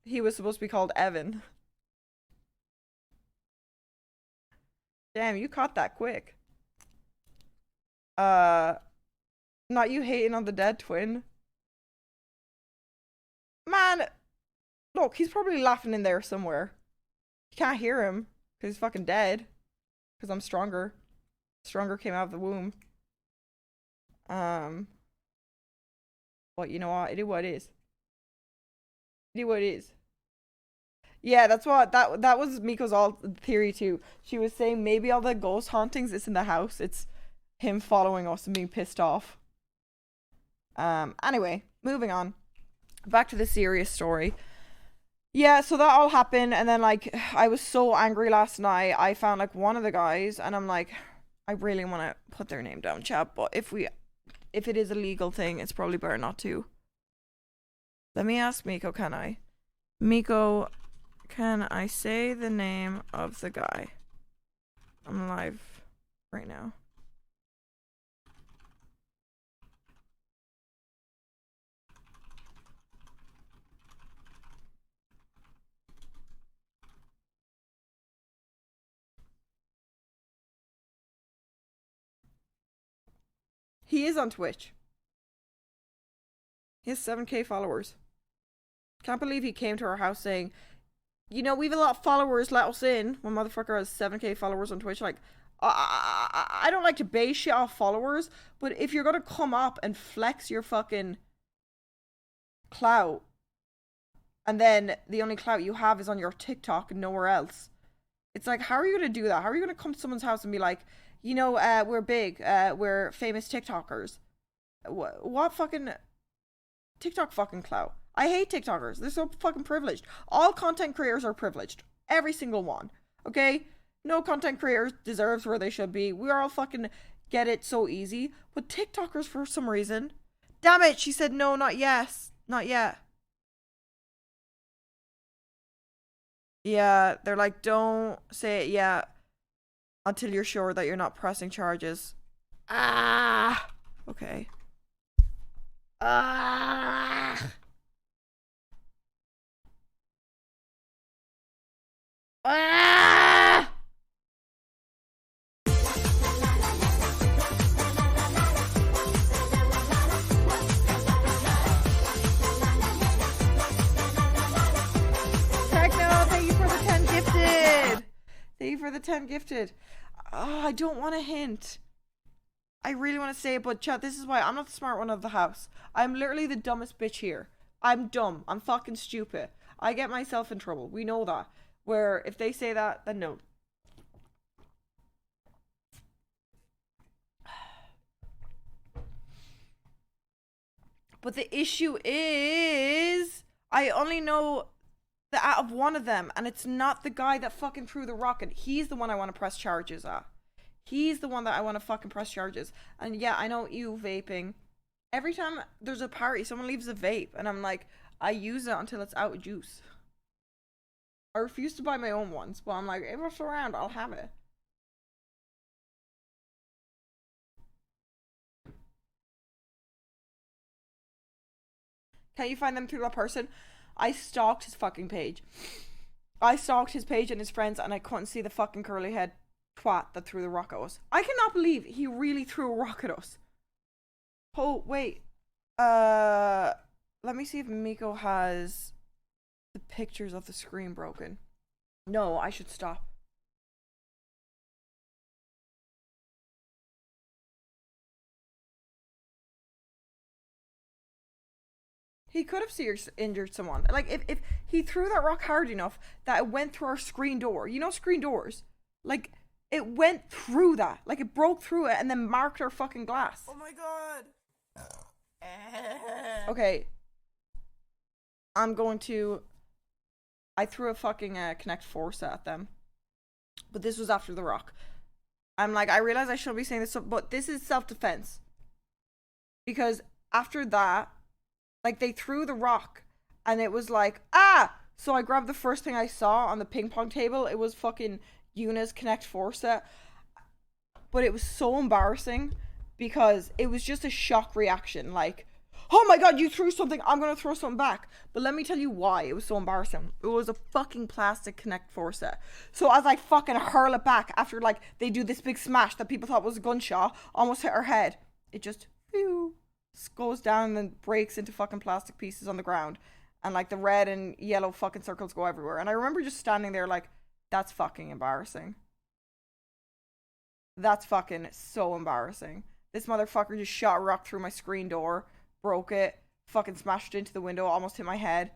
he was supposed to be called Evan. Damn, you caught that quick. Not you hating on the dead twin. Man, look, he's probably laughing in there somewhere. You can't hear him because he's fucking dead. Because I'm stronger. Stronger came out of the womb. But you know what? It is what it is. It is what it is. Yeah, that's what that was Miko's all theory too. She was saying maybe all the ghost hauntings is in the house. It's him following us and being pissed off. Anyway, moving on. Back to the serious story. Yeah, so that all happened, and then like I was so angry last night. I found like one of the guys, and I'm like, I really want to put their name down, chat, but if it is a legal thing, it's probably better not to. Let me ask Miko, can I? Miko, can I say the name of the guy? I'm live right now. He is on Twitch. He has 7K followers. Can't believe he came to our house saying, you know, we have a lot of followers, let us in. One motherfucker has 7K followers on Twitch. Like, I don't like to base shit off followers, but if you're gonna come up and flex your fucking clout, and then the only clout you have is on your TikTok and nowhere else, it's like, how are you gonna do that? How are you gonna come to someone's house and be like, you know, we're big, we're famous TikTokers? What fucking TikTok fucking clout? I hate TikTokers. They're so fucking privileged. All content creators are privileged. Every single one. Okay? No content creator deserves where they should be. We all fucking get it so easy. But TikTokers, for some reason... Damn it, she said no, not yes. Not yet. Yeah, they're like, don't say it yet. Until you're sure that you're not pressing charges. Ah! Okay. Ah! Ah! Techno, thank you for the 10 gifted. Thank you for the 10 gifted. Oh, I don't want a hint. I really want to say it, but chat, this is why I'm not the smart one of the house. I'm literally the dumbest bitch here. I'm dumb. I'm fucking stupid. I get myself in trouble. We know that. Where if they say that, then no. But the issue is, I only know the out of one of them, and it's not the guy that fucking threw the rocket. He's the one I want to press charges at. He's the one that I want to fucking press charges. And yeah, I know you vaping. Every time there's a party, someone leaves a vape, and I'm like, I use it until it's out of juice. I refuse to buy my own ones, but I'm like, if it's around, I'll have it. Can you find them through that person? I stalked his fucking page. I stalked his page and his friends, and I couldn't see the fucking curly head twat that threw the rock at us. I cannot believe he really threw a rock at us. Oh, wait. Let me see if Miko has the pictures of the screen broken. No, I should stop. He could have injured someone. Like, if he threw that rock hard enough that it went through our screen door. You know screen doors? Like, it went through that. Like, it broke through it and then marked our fucking glass. Oh my god. Okay. I threw a fucking Connect Force at them. But this was after the rock. I'm like, I realize I shouldn't be saying this, but this is self-defense. Because after that, like, they threw the rock, and it was like, ah! So I grabbed the first thing I saw on the ping pong table. It was fucking Yuna's Connect 4 set. But it was so embarrassing, because it was just a shock reaction. Like, oh my god, you threw something, I'm gonna throw something back. But let me tell you why it was so embarrassing. It was a fucking plastic Connect 4 set. So as I fucking hurl it back, after, like, they do this big smash that people thought was a gunshot, almost hit her head, it just, phew, goes down and then breaks into fucking plastic pieces on the ground, and like the red and yellow fucking circles go everywhere. And I remember just standing there like, that's fucking embarrassing. That's fucking so embarrassing. This motherfucker just shot a rock through my screen door, broke it, fucking smashed into the window, almost hit my head,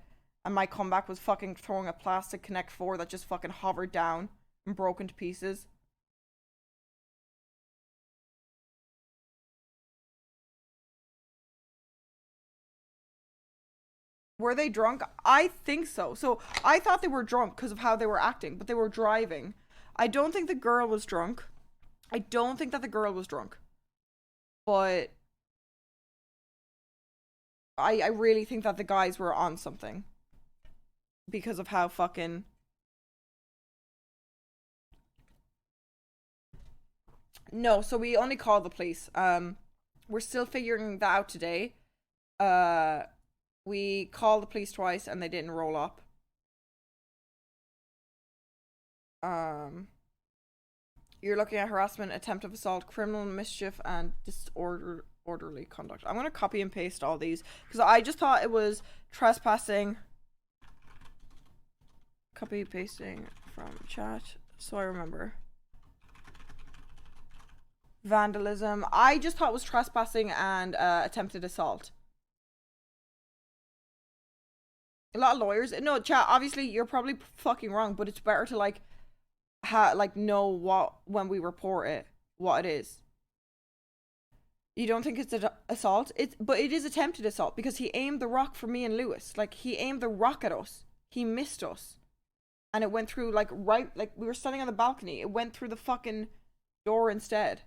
and my comeback was fucking throwing a plastic Connect 4 that just fucking hovered down and broke into pieces. Were they drunk? I think so. So I thought they were drunk because of how they were acting, but they were driving. I don't think the girl was drunk. I don't think that the girl was drunk. But I really think that the guys were on something. Because of how fucking... No, so we only called the police. We're still figuring that out today. We called the police twice and they didn't roll up. You're looking at harassment, attempted assault, criminal mischief, and disorderly conduct. I'm gonna copy and paste all these because I just thought it was trespassing. Copy pasting from chat so I remember. Vandalism. I just thought it was trespassing and attempted assault. A lot of lawyers. No, chat, obviously you're probably fucking wrong, but it's better to like know what when we report it, what it is. You don't think it's an assault? But it is attempted assault because he aimed the rock for me and Lewis. Like, he aimed the rock at us. He missed us. And it went through, like, right, like, we were standing on the balcony. It went through the fucking door instead.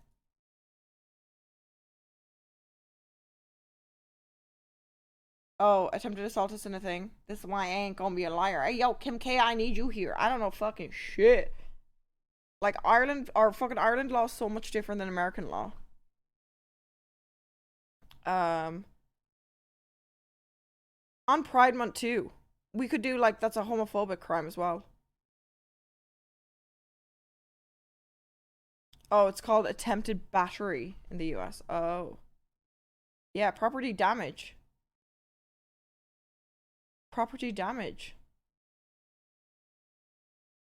Oh, attempted assault isn't a thing. This is why I ain't gonna be a liar. Hey, yo, Kim K, I need you here. I don't know fucking shit. Like Ireland, or fucking Ireland law is so much different than American law. On Pride Month too. We could do like, that's a homophobic crime as well. Oh, it's called attempted battery in the US. Oh. Yeah, property damage. Property damage.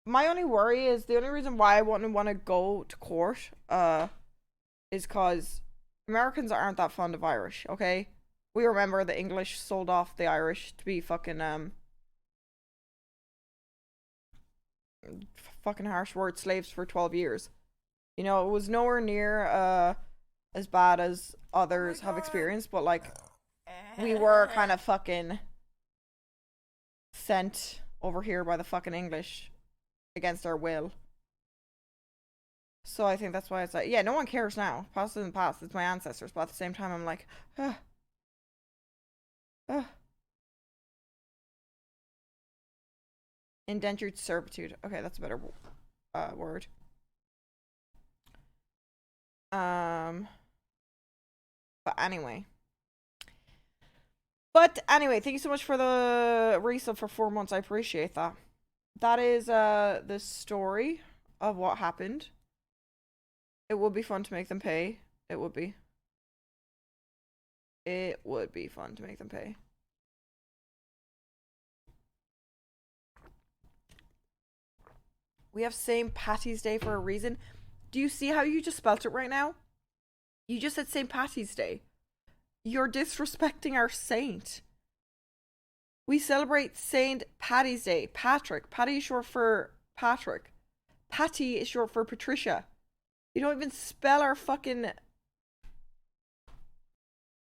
My only worry is, the only reason why I wouldn't want to go to court, is because Americans aren't that fond of Irish, okay? We remember the English sold off the Irish to be fucking, fucking harsh word, slaves for 12 years. You know, it was nowhere near, as bad as others have experienced, but like, we were kind of fucking sent over here by the fucking English against our will. So I think that's why it's like, yeah, no one cares now. Past is in the past. It's my ancestors. But at the same time, I'm like, indentured servitude. Okay, that's a better word. But anyway. Thank you so much for the resub for 4 months. I appreciate that. That is the story of what happened. It would be fun to make them pay. It would be. It would be fun to make them pay. We have St. Patty's Day for a reason. Do you see how you just spelt it right now? You just said St. Patty's Day. You're disrespecting our saint. We celebrate St. Patty's Day. Patrick. Patty is short for Patrick. Patty is short for Patricia. You don't even spell our fucking